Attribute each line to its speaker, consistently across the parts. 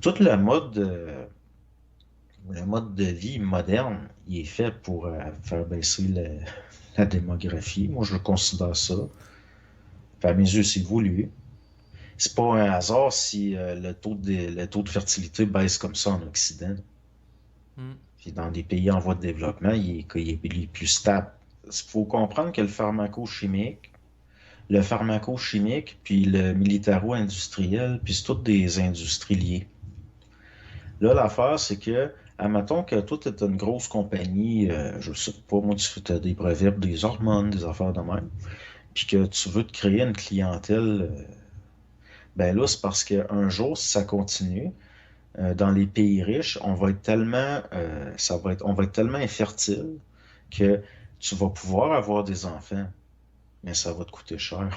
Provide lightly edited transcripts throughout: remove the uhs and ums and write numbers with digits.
Speaker 1: Tout le mode de vie moderne, il est fait pour faire baisser la démographie. Moi, je considère ça. Puis à mes yeux, c'est voulu. C'est pas un hasard si le taux de fertilité baisse comme ça en Occident.
Speaker 2: Hmm.
Speaker 1: Puis dans des pays en voie de développement, il est plus stable. Il faut comprendre que le pharmaco-chimique, puis le militaro-industriel, puis c'est toutes des industries liées. Là, l'affaire, c'est que, admettons que toi, tu es une grosse compagnie, je sais pas, moi, tu as des brevets, des hormones, des affaires de même, puis que tu veux te créer une clientèle, ben là, c'est parce qu'un jour, si ça continue, dans les pays riches, on va être tellement infertile que tu vas pouvoir avoir des enfants, mais ça va te coûter cher.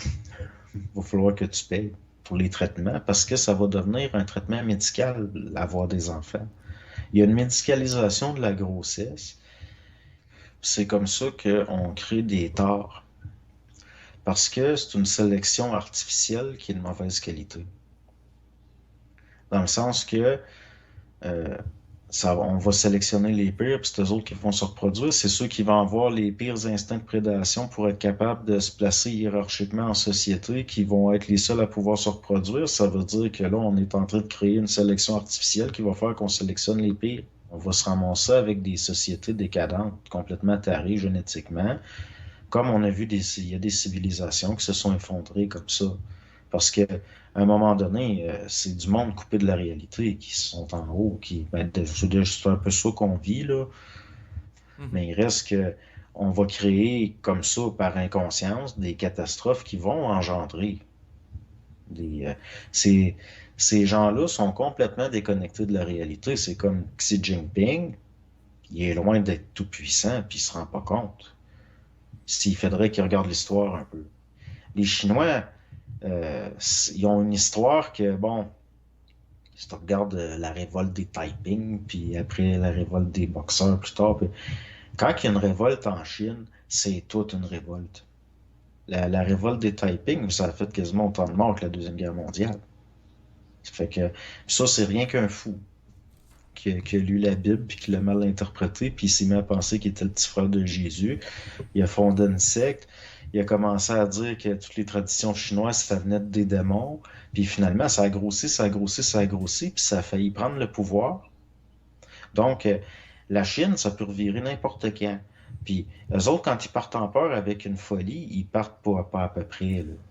Speaker 1: Il va falloir que tu payes pour les traitements parce que ça va devenir un traitement médical, avoir des enfants. Il y a une médicalisation de la grossesse. C'est comme ça qu'on crée des torts. Parce que c'est une sélection artificielle qui est de mauvaise qualité. Dans le sens que euh, on va sélectionner les pires, puis c'est eux autres qui vont se reproduire. C'est ceux qui vont avoir les pires instincts de prédation pour être capables de se placer hiérarchiquement en société, qui vont être les seuls à pouvoir se reproduire. Ça veut dire que là, on est en train de créer une sélection artificielle qui va faire qu'on sélectionne les pires. On va se ramasser avec des sociétés décadentes, complètement tarées génétiquement. Comme on a vu, il y a des civilisations qui se sont effondrées comme ça. Parce que à un moment donné, c'est du monde coupé de la réalité qui sont en haut, c'est un peu ça qu'on vit, là.
Speaker 2: Mhm.
Speaker 1: Mais il reste que on va créer comme ça, par inconscience, des catastrophes qui vont engendrer des. Ces gens-là sont complètement déconnectés de la réalité. C'est comme Xi Jinping, il est loin d'être tout puissant, puis il se rend pas compte. S'il faudrait qu'il regarde l'histoire un peu. Les Chinois, ils ont une histoire que, bon, si tu regardes la révolte des Taiping, puis après la révolte des Boxeurs plus tard, puis quand il y a une révolte en Chine, c'est toute une révolte. La révolte des Taiping, ça a fait quasiment autant de morts que la Deuxième Guerre mondiale. Ça fait que ça, c'est rien qu'un fou qui a lu la Bible, puis qui l'a mal interprété, puis il s'est mis à penser qu'il était le petit frère de Jésus. Il a fondé une secte. Il a commencé à dire que toutes les traditions chinoises, ça venait des démons. Puis finalement, ça a grossi, ça a grossi, ça a grossi, puis ça a failli prendre le pouvoir. Donc, la Chine, ça peut revirer n'importe quand. Puis, eux autres, quand ils partent en peur avec une folie, ils partent pas à peu près, là.